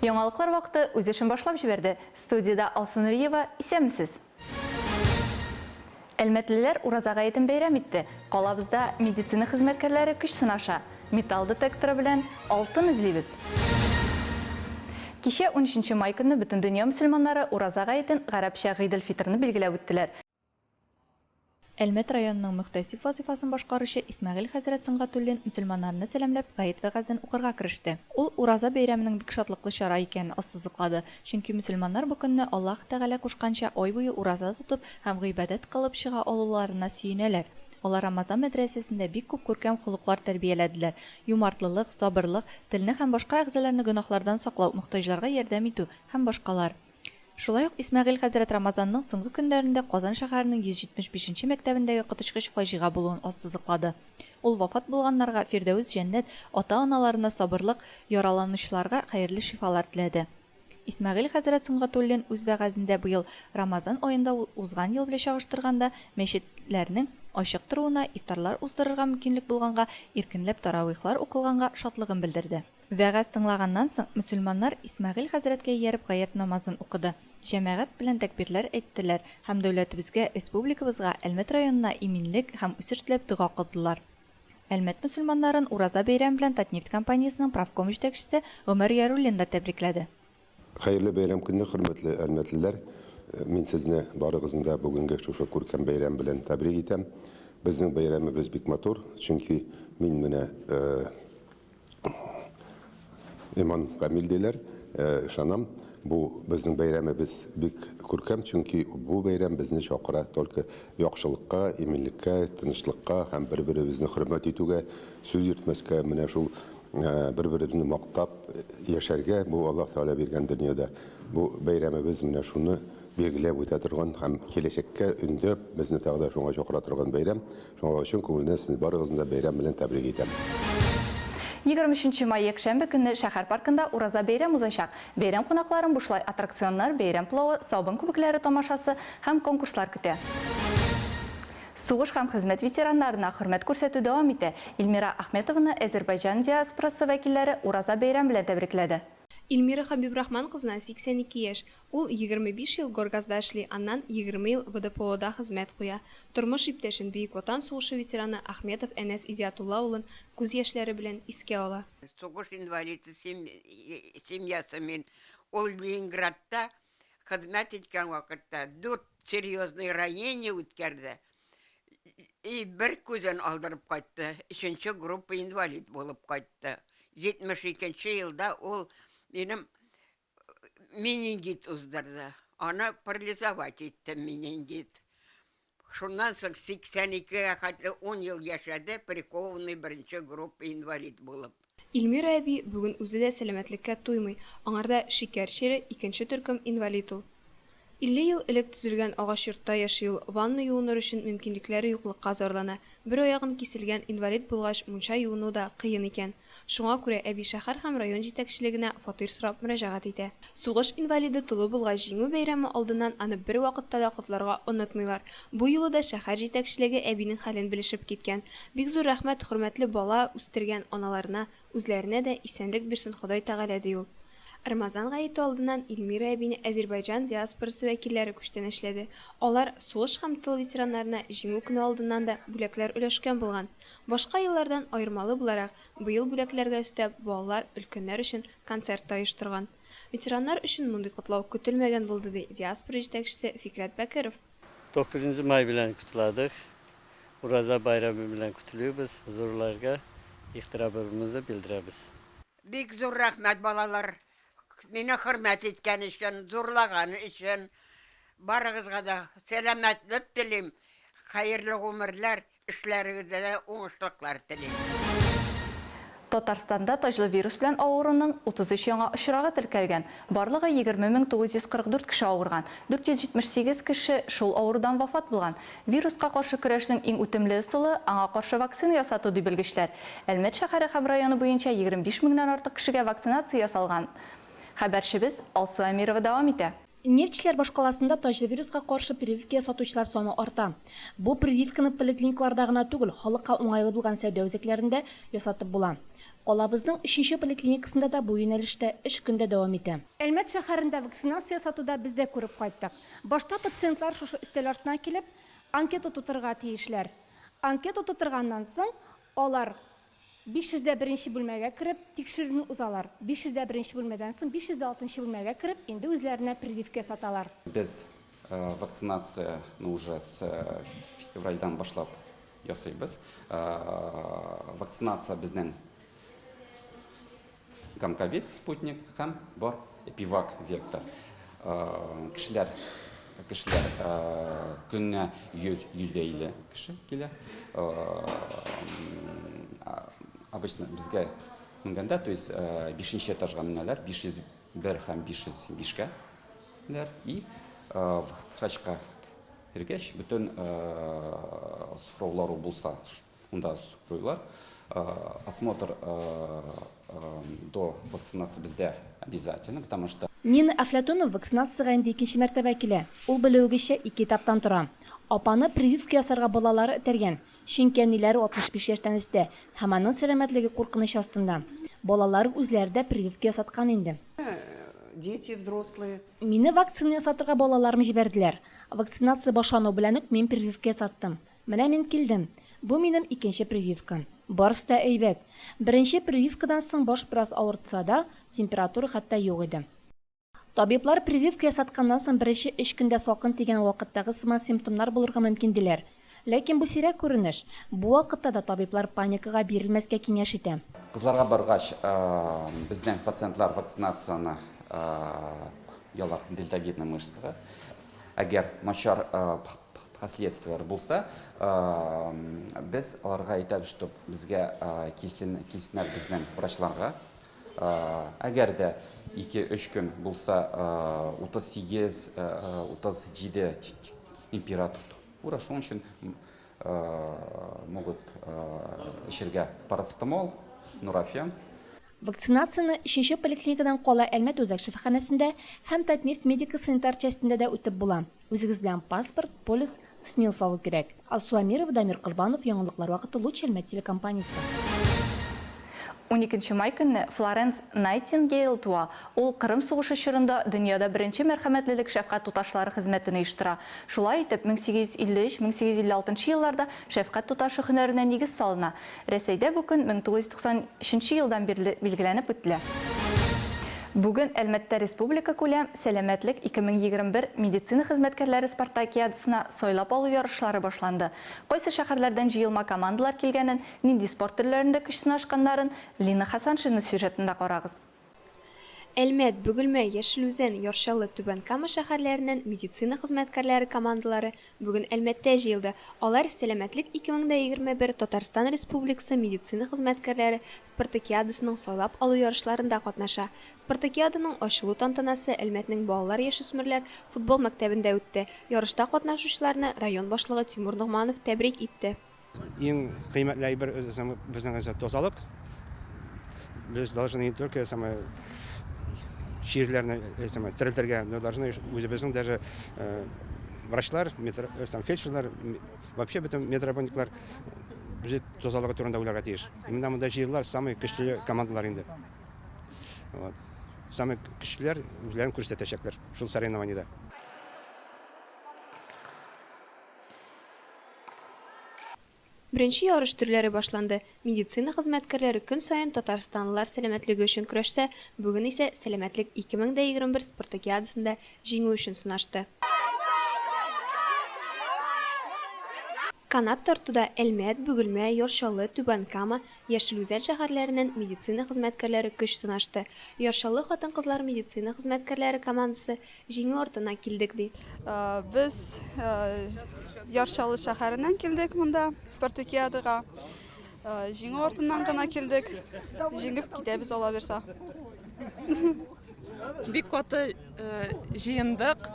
Яңалыклар вакыты үз эшен башлап җибәрде. Студияда Алсу Нуриева, исәнмесез? Әлмәтлеләр Ураза гаетен бәйрәм итте. Калабызда медицина хезмәткәрләре көч сынаша. Металл детекторы белән алтын эзлибез. Кичә 13 май көнне бөтен дөнья мөселманнары Ураза гаетен гарәпчә Гыйд-эль-Фитрны билгеләп үттеләр. Әлмәт районының мөхтәсиб вазифасын башкаручы Исмәгыйль хәзрәт Сунгатуллин мөселманнарны сәламләп гает вәгазен укырга кереште. Ул Ураза бәйрәменең бик шатлыклы чара икәнен ассызыклады, чөнки мөселманнар бу көнне Аллаһ Тәгалә кушканча ай буе ураза тотып һәм гыйбадәт кылып чыга алуларына сөенәләр. Алар Рамазан мәдрәсәсендә бик күп күркәм холыклар тәрбияләделәр. Юмартлылык, сабырлык, телне һәм башка әгъзаларны гөнаһлардан саклау, мөхтаҗларга ярдәм итү һәм башкалар. Шулай ук Исмәгыйль хәзрәт Рамазанның соңгы көннәрендә Казан шәһәренең 175-нче мәктәбендәге коточкыч фаҗига булуын ассызыклады. Ул вафат булганнарга Фирдәүс җәннәт, ата-аналарына сабырлык, яраланучыларга хәерле шифалар теләде. Исмәгыйль хәзрәт Сунгатуллин үз вәгазендә быел Рамазан аенда узган ел белән чагыштырганда мәчетләрнең ачык торуына, ифтарлар уздырырга мөмкинлек булганга, иркенләп таравихлар укылганга шатлыгын белдерде. Вәгазь тыңлаганнан соң мөселманнар Исмәгыйль хәзрәткә ияреп гаят намазын укыды. Җәмәгать белән тәкбирләр әйттеләр һәм дәүләтебезгә, республикабызга, Әлмәт районына иминлек һәм үсеш теләп дуга кылдылар. Әлмәт мөселманнарын Ураза бәйрәм белән Татнефть компаниясының правком җитәкчесе Гомәр Яруллин да тәбрикләде. Хәерле бәйрәм көнне, хөрмәтле әлмәтлеләр. Мин сезне барыгызны да бүгенге шушы күркәм бәйрәм белән тәбрик итәм. Безнең бәйрәмебез бик матур, чөнки мин менә иман камил диләр, ышанам. Бу безнең бәйрәмебез бик күркәм, чөнки бу бәйрәм безне чакыра только яхшылыкка, иминлеккә, тынычлыкка һәм бер-беребезне хөрмәт итүгә, сүз йөртмәскә, менә шул бер-беребезне мактап яшәргә, бу Аллаһ Тәгалә биргән дөньяда. Бу бәйрәмебез менә шуны билгеләп үтә торган һәм киләчәккә өндәп безне тагы шуңа чакыра торган бәйрәм. Шуңа өчен күңелдән сезне барыгызны да бәйрәм белән тәбрик итәм. 23 май якшәмбе көнне шәһәр паркында Ураза бәйрәм узачак. Бәйрәм кунакларын бушлай аттракционнар, бәйрәм плавы, сабын күбекләре тамашасы һәм конкурслар көтә. Сугыш һәм хезмәт ветераннарына хөрмәт күрсәтү дәвам итә. Илмира Ахметованы Азәрбайҗан диаспорасы вәкилләре Ураза бәйрәм белән тәбрикләде. Илмира Хабибрахман кызына 82 яшь. Ул 25 ел Горгазда эшли, аннан 20 ел ВДПОда хезмәт куя. Тормыш иптәшен Бөек Ватан сугышы ветераны Ахметов Әнәс Изиятулла улын күз яшьләре белән искә ала. Сугыш инвалиды семьясы мен ул Ленинградта хезмәт иткән вакытта 4 серьезный ранение үткәрде. И бер күзен алдырып кайтты. 3-нче группа инвалид булып кайтты. 72 елда ул минем менингит уздырды. Аны парализовать итте менингит. Шуннан соң 82-гә хәтле 10 ел яшәде, прикованный 1-нче группа инвалид булып. Илмира әби бүген үзе дә сәламәтлеккә туймый. Аңарда шикәр чире 2-нче төркем инвалид ул. 50 ел элек төзелгән агач йортта яши ул. Ванна юыныр өчен мөмкинлекләре юклыкка зарлана. Бер аягын киселгән инвалид булгач, мунча юыну да кыен икән. Шуңа күрә әби шәһәр һәм район җитәкчелегенә фатир сорап мөрәҗәгать итә. Сугыш инвалиды тулы булгач җиңү бәйрәме алдыннан аны бер вакытта да котларга онытмыйлар. Бу юлы да шәһәр җитәкчелеге әбинең хәлен белешеп киткән. Бик зур рәхмәт хөрмәтле бала үстергән аналарына, үзләренә дә исәнлек бирсен Ходай Тәгалә ди ул. Рамазан гаете алдыннан Илмира әбине Азәрбайҗан диаспорасы вәкилләре күчтән эшләде. Алар сугыш һәм тыл ветераннарына җиңү көне алдыннан да бүләкләр өләшкән булган. Башка еллардан аермалы буларак, быел бүләкләргә өстәп балалар, өлкәннәр өчен концерт оештырган. Ветераннар өчен мондый котлау көтелмәгән булды ди диаспора җитәкчесе Фикрат Бәкеров. 9 май белән көтеләдек. Ураза байрамы белән көтеләбез. Зурларга ихтирамыбызны белдерәбез. Бик зур рәхмәт балалар. Мине хөрмәт иткән өчен, зурлаган өчен, барыгызга да сәламәтлек телим, хәерле гомерләр, эшләрегездә дә уңышлыклар телим. Татарстанда таҗлы вирус белән авыруның 33 яңа очрагы теркәлгән. Барлыгы 20,944 кеше авырган. 478 кеше шул авырудан вафат булган. Вируска каршы көрәшнең иң үтемле ысулы аңа каршы вакцина ясату дип белгечләр. Әлмәт шәһәре һәм районы буенча 25 меңнән артык кешегә вакцинация ясалган. Хәбәрчебез Алсу Әмирова дәвам итә. Нефтьчеләр башкаласында тажвируска каршы прививка сатучылар саны арта. Бу прививканы поликлиникаларда гына түгел, халыкка уңайлы булган сәүдә үзәкләрендә ясатып була. Калабызның 3нче поликлиникасында да бу юнәлештә эш көндә дәвам итә. Әлмәт шәһәрендә вакцинация сатуда без дә күреп кайттык. Башта пациентлар шушы өстәл артына килеп, анкета тутырга тиешләр. Анкета тутырганнан соң алар 501 бүлмәгә кереп тикшерүне узалар. 501 бүлмәдән соң 506 бүлмәгә кереп инде үзләренә прививка саталар. Без вакцинация уже с февральдан башлап ясыйбыз. Вакцинация безнең гамковид спутник һәм бар эпивак вектор. Кешеләр көнне 100-150 кеше килә. Обычно безгә менгәндә, то есть 5нче этажга менәләр, 501 һәм 505-кә менәләр и врачка кергәч, бөтен сораулары булса, унда сораулар. Осмотр до вакцинации бездә обязательно, потому что Нина Афлатонова вакцинациягә инде 2нче мәртәбә килә. Ул белүгечә 2 этаптан тора. Апаны прививка ясарга балалары этәргән. Чөнки әниләре 65 яшьтән өстә һәм аның сәламәтлеге куркыныч астында. Балалары үзләре дә прививка ясаткан инде. Дети, взрослые. Мине вакцина ясатырга балаларым җибәрделәр. Вакцинация башлану белән үк мин прививка ясаттым. Менә мин килдем. Бу минем 2нче прививкам. Барысы да әйбәт. Беренче прививкадан соң баш бераз авыртса да, температура хәтта юк иде. Табиблар прививка ясатканнан соң беренче 3 көндә салкын тигән вакыттагы сыман симптомнар булырга мөмкин диләр. Ләкин бу сирәк күренеш. Бу вакытта да табиблар паникага бирелмәскә киңәш итә. кызларга баргач, безнең пациентлар вакцинацияны ялар дельтавидный мышцага. Әгәр начар последствияләр булса, без аларга әйтәбез, что безгә кисеннәр безнең врачларга. Әгәр дә 2-3 көн булса, 38-37 температура, шуның өчен могут эчәргә парацетамол, нурофен. Вакцинацияны 3нче поликлиникадан кала Әлмәт үзәк шифаханәсендә һәм Татнефть медико-санитар частендә дә үтеп була. Үзегез белән паспорт, полис, СНИЛ салу кирәк. Алсу Амирова, Дамир Кырбанов, яңалыклар вакыты Луч Әлмәт телекомпаниясе. 12 май көнне Флоренс Найтингейл туа. Ул Кырым сугышы чорында дөньяда беренче мәрхәмәтлелек шәфкать туташлары хезмәтен оештыра. Шулай итеп 1853-1856 елларда шәфкать туташы һөнәренә нигез салына. Рәсәйдә бу көн 1993 елдан бирле билгеләнеп үтелә. Бүген Әлмәттә республика күләм сәламәтлек 2021 медицина хезмәткәрләре спартакиадасына сайлап алу ярышлары башланды. Кайсы шәһәрләрдән җыелма командалар килгәнен, нинди спорт төрләрендә көч сынашканнарын Лина Хасаншина сюжетында карагыз. Әлмәт, Бөгелмә, Яшелүзән, Яршалы, Түбән Кама шәһәрләреннән медицина хезмәткәрләре командалары бүген Әлмәттә җыелды. Алар сәламәтлек 2021 Татарстан Республикасы медицина хезмәткәрләре спартакиадасының сайлап алу ярышларында катнаша. Спартакиаданың ачылу тантанасы Әлмәтнең балалар яшүсмерләр футбол мәктәбендә үтте. Ярышта катнашучыларны район башлыгы Тимур Нугманов тәбрик итте. Иң кыйммәтле әйбер безнең тазалык. Без должны не только ширләрне терелтергә, но должны үзебезнең даже врачлар, фельдшерлар, вообще бөтен медработниклар без тазалыгы турында уйларга тиеш. Именно монда җыелалар самый көчле командалар инде. Вот. Самый көчлеләр үзләрен күрсәтәчәкләр шул соревнованиедә. Беренче ярыш төрләре башланды. Медицина хезмәткәрләре көн саен Татарстанлылар сәламәтлеге өчен көрәшсә, бүген исә сәламәтлек 2021 спартакиадасында җиңү өчен сынашты. Канат тартуда Әлмәт, Бөгелмә, Яршалы, Түбән Кама, Яшелүзән шәһәрләреннән медицина хезмәткәрләре көч сынашты. Яршалы хатын-кызлар медицина хезмәткәрләре командасы җиңү артына килдек ди. Без Яршалы шәһәреннән килдек монда спартакиадага. Җиңү артыннан гына килдек. Җиңеп китәбез ала берсә. Бик каты җыендык.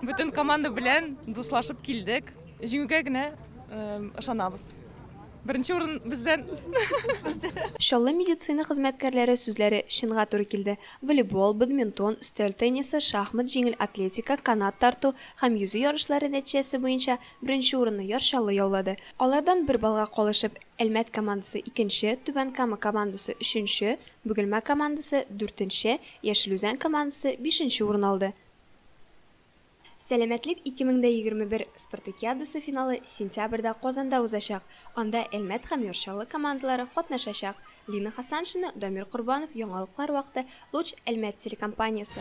Бөтен команда белән дуслашып килдек. Җиңүгә генә ышанабыз. Беренче урын бездән. Шаллы медицина хезмәткәрләре сүзләре чынга туры килде. Волейбол, бадминтон, өстәл теннисы, шахмат, җиңел атлетика, канат тарту һәм йөзү ярышлары нәтиҗәсе буенча беренче урынны Яр Шаллы яулады. Алардан бер балга калышып, Әлмәт командасы 2-нче, Түбән Кама командасы 3-нче, Бөгелмә командасы 4-нче, Яшел Үзән командасы 5-нче урын алды. Сәламәтлек 2021 спартакиадасы финалы сентябрьдә Казанда узачак. Анда Әлмәт һәм Яр Шаллы командалары катнашачак. Лина Хасаншина, Дамир Курбанов, Яңалыклар вакыты, Луч Әлмәт телекомпаниясе.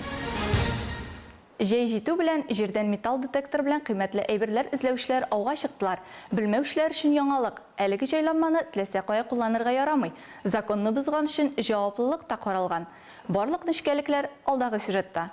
Җәй җитү белән җирдән металл детектор белән кыйммәтле әйберләр эзләүчеләр ауга чыктылар. Белмәүчеләр өчен яңалык. Әлеге җайланманы теләсә кая кулланырга ярамый. Законны бозган өчен җаваплылык та каралган. Барлык нечкәлекләр алдагы сюжетта.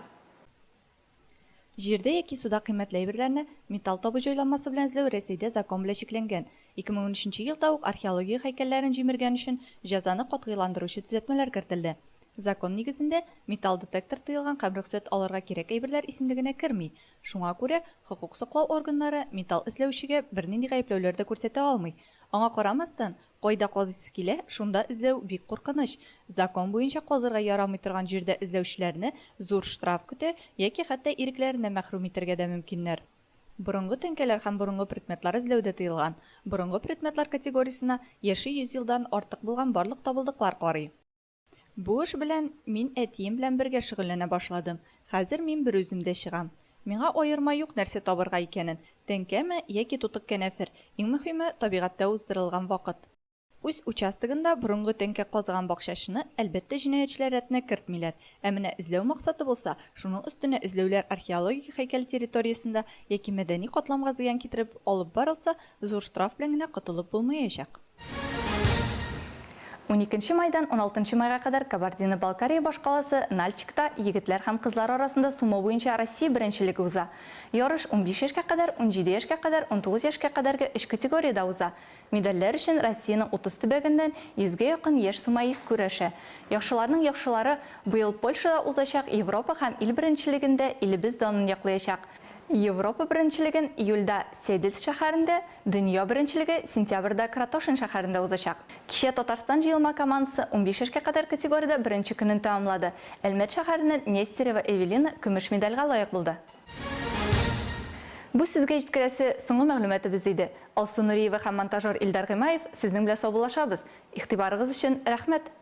Җирдә яки суда кыйммәтле әйберләрне металл табу җайланмасы белән эзләү Рәсәйдә закон белән чикләнгән. 2013 елда ук археология һәйкәлләрен җимергән өчен җәзаны катгыйландыручы төзәтмәләр кертелде. Закон нигезендә металл детектор тыелган һәм рөхсәт алырга кирәк әйберләр исемлегенә керми. Шуңа күрә хокук саклау органнары металл эзләүчегә бернинди гаепләүләр дә күрсәтә алмый. Аңа карамастан, кайда казыйсы килә, шунда эзләү бик куркыныч. Закон буенча казырга ярамый торган җирдә эзләүчеләрне зур штраф көтә яки хәтта ирекләреннән мәхрүм итәргә дә мөмкиннәр. Борынгы тәңкәләр һәм борынгы предметлар эзләүдә тыелган. Борынгы предметлар категориясенә яше 100 елдан артык булган барлык табылдыклар карый. Бу эш белән мин әтием белән бергә шөгыльләнә башладым. Хәзер мин бер үземдә чыгам. Миңа аерма юк нәрсә табырга икәнен. Тәңкәме яки тутык кәнәфер. Иң мөһиме табигатьтә уздырылган вакыт. Үз участогында борынгы тәңкә казыган бакчашыны әлбәттә җинаятьчеләр рәтенә кертмиләр. Ә менә эзләү максаты булса, шуның өстенә эзләүләр археологик һәйкәл территориясендә яки мәдәни катламга зыян китереп алып барылса, зур штраф белән генә котылып булмаячак. 12 майдан 16 майга кадәр Кабардино-Балкария башкаласы Нальчикта егетләр һәм кызлар арасында сумо буенча Россия беренчелеге уза. Ярыш 15 яшькә кадәр, 17 яшькә кадәр, 19 яшькә кадәрге 3 категориядә уза. Медальләр өчен Россиянең 30 төбәгеннән 100гә якын яшь сумоист күрәшә. Яхшыларның яхшылары быел Польшада узачак Европа һәм ил беренчелегендә илебез данын яклаячак. Европа беренчелеген июльдә Седельц шәһәрендә, дөнья беренчелеге сентябрьдә Кратошин шәһәрендә узачак. Кичә Татарстан җыелма командасы 15 яшькә кадәр категориядә беренче көнен тәмамлады. Әлмәт шәһәреннән Нестерова Эвелина көмеш медальгә лаек булды. Бу сезгә җиткерәсе соңгы мәгълүматыбыз иде. Алсу Нуриева һәм монтажер Илдар Гыймаев сезнең белән саубуллашабыз. Игътибарыгыз өчен рәхмәт.